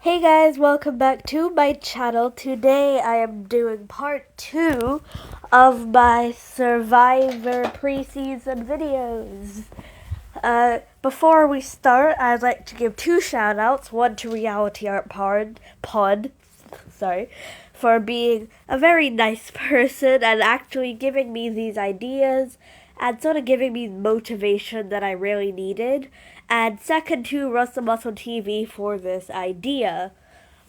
Hey guys, welcome back to my channel. Today I am doing part 2 of my Survivor preseason videos. Before we start, I'd like to give two shout outs. One to Reality Art Pod, for being a very nice person and actually giving me these ideas and sort of giving me motivation that I really needed. And second to Russell Muscle TV for this idea.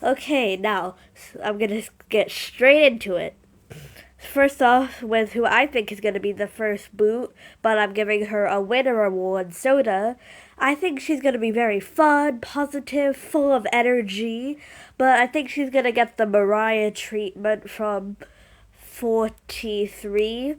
Okay, now I'm gonna get straight into it. First off, with who I think is gonna be the first boot, but I'm giving her a winner award, Soda. I think she's gonna be very fun, positive, full of energy, but I think she's gonna get the Mariah treatment from 43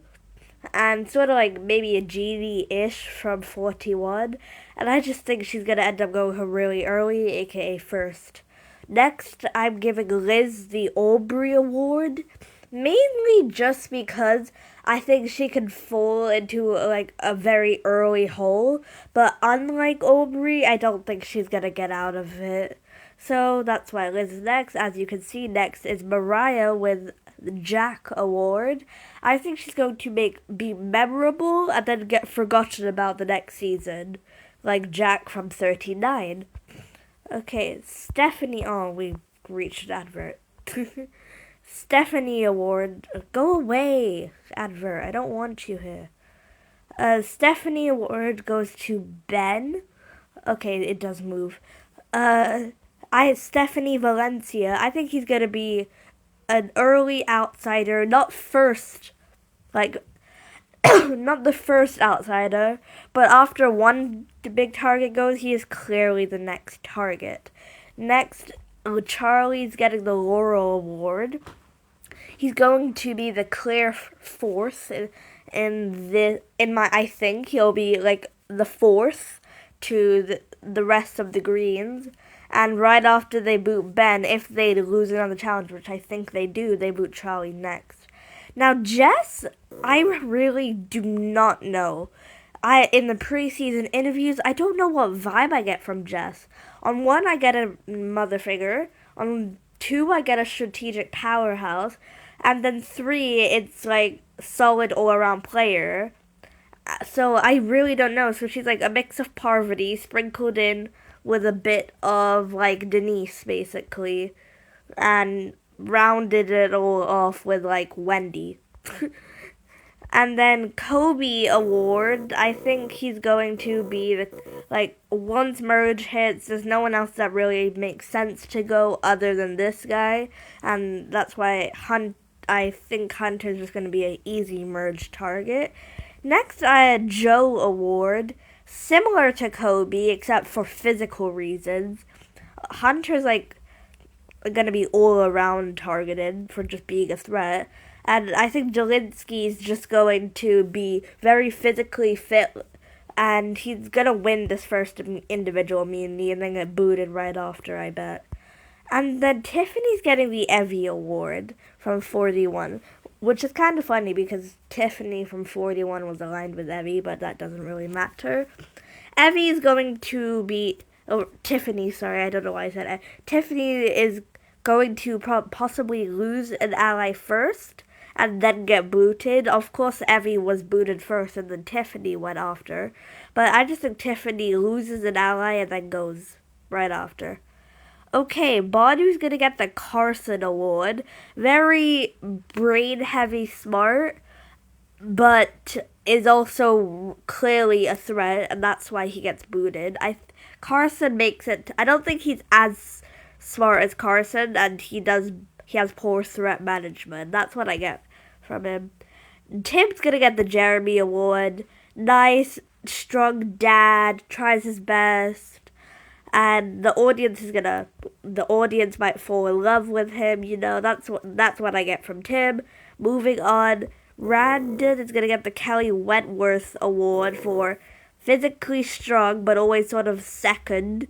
and sort of like maybe a Genie-ish from 41. And I just think she's gonna end up going home really early, aka first. Next, I'm giving Liz the Aubrey Award, mainly just because I think she can fall into like a very early hole, but unlike Aubrey, I don't think she's gonna get out of it. So that's why Liz is next. As you can see, next is Mariah with the Jack Award. I think she's going to be memorable and then get forgotten about the next season, like Jack from 39. Okay, Stephanie. Oh, we reached advert. Stephanie Award. Go away, advert. I don't want you here. Stephanie Award goes to Ben. Okay, it does move. Stephanie Valencia. I think he's gonna be an early outsider, not first, like not the first outsider, but after one big target goes, he is clearly the next target. Next, Charlie's getting the Laurel Award. He's going to be the clear fourth I think he'll be like the fourth to the rest of the greens. And right after they boot Ben, if they lose another challenge, which I think they do, they boot Charlie next. Now, Jess, I really do not know. In the preseason interviews, I don't know what vibe I get from Jess. On one, I get a mother figure. On two, I get a strategic powerhouse. And then three, it's like solid all-around player. So I really don't know. So she's like a mix of Parvati sprinkled in with a bit of like Denise, basically, and rounded it all off with like Wendy. And then Kobe Award, I think he's going to be like once merge hits, there's no one else that really makes sense to go other than this guy, and that's why I think Hunter's just going to be an easy merge target. Next, I had Joe Award, similar to Kobe except for physical reasons. Hunter's like going to be all around targeted for just being a threat. And I think Jelinski's just going to be very physically fit, and he's going to win this first individual immunity and then get booted right after, I bet. And then Tiffany's getting the Evie Award from 41, which is kind of funny because Tiffany from 41 was aligned with Evie, but that doesn't really matter. Evie is going to be... Oh, Tiffany, sorry, I don't know why I said that. Tiffany is going to possibly lose an ally first and then get booted. Of course, Evie was booted first and then Tiffany went after. But I just think Tiffany loses an ally and then goes right after. Okay, Badu's gonna get the Carson Award. Very brain-heavy smart, but is also clearly a threat, and that's why he gets booted. Carson makes it... I don't think he's as smart as Carson, and he has poor threat management. That's what I get from him. Tim's gonna get the Jeremy Award. Nice, strong dad, tries his best, and the audience might fall in love with him. You know, that's what I get from Tim. Moving on, Randon is gonna get the Kelly Wentworth Award for physically strong, but always sort of second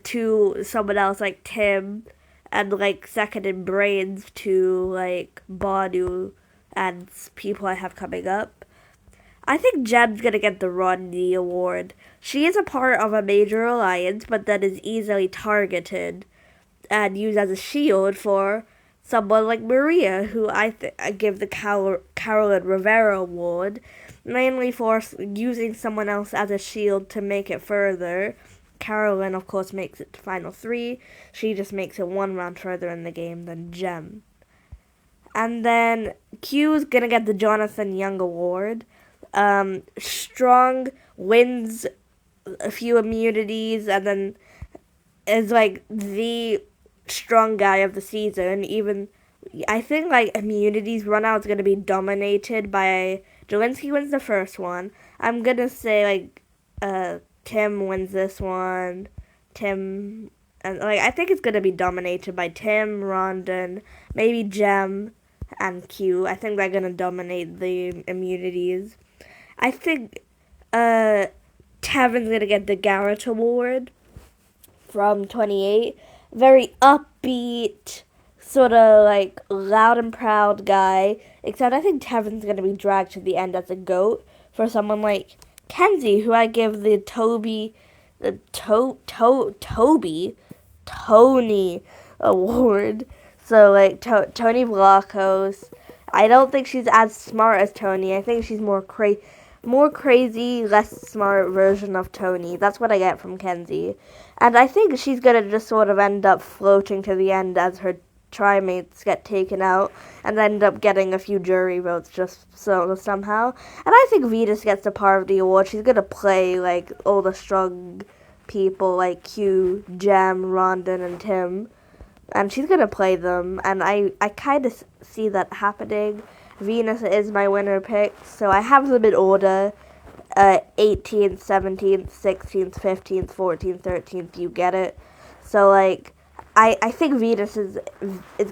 to someone else like Tim, and like second in brains to like Badu and people I have coming up. I think Jem's gonna get the Rodney Award. She is a part of a major alliance, but that is easily targeted. and use as a shield for someone like Maria, who I give the Carolyn Rivera Award, mainly for using someone else as a shield to make it further. Carolyn, of course, makes it to Final 3. She just makes it one round further in the game than Jem. And then Q is going to get the Jonathan Young Award. Strong wins a few immunities and then is like the strong guy of the season. Even I think like immunities run out is gonna be dominated by Jelinski wins the first one. I'm gonna say like Tim wins this one. Tim and like I think it's gonna be dominated by Tim, Rondon, maybe Jem and Q. I think they're gonna dominate the immunities. I think Tevin's gonna get the Garrett Award from 28. Very upbeat, sort of like loud and proud guy. Except I think Tevin's gonna be dragged to the end as a GOAT for someone like Kenzie, who I give the Tony Award. So like Tony Vlachos. I don't think she's as smart as Tony. I think she's more crazy, less smart version of Tony. That's what I get from Kenzie. And I think she's going to just sort of end up floating to the end as her trimates get taken out and end up getting a few jury votes just somehow. And I think Venus gets the Parvati Award. She's going to play like all the strong people like Q, Jem, Rondon, and Tim. And she's going to play them. And I kind of see that happening. Venus is my winner pick, so I have them in order. 18th, 17th, 16th, 15th, 14th, 13th, you get it. So, like, I think Venus is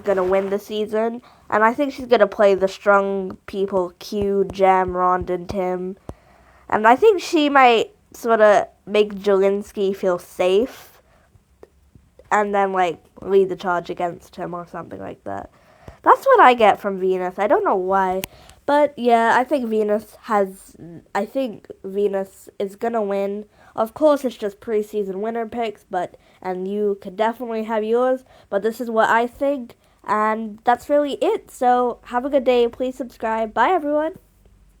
going to win the season, and I think she's going to play the strong people, Q, Jem, Rondon, Tim. And I think she might sort of make Jelinski feel safe, and then, like, lead the charge against him or something like that. That's what I get from Venus. I don't know why. But yeah, I think Venus is gonna win. Of course, it's just preseason winner picks, and you could definitely have yours. But this is what I think, and that's really it. So have a good day. Please subscribe. Bye, everyone.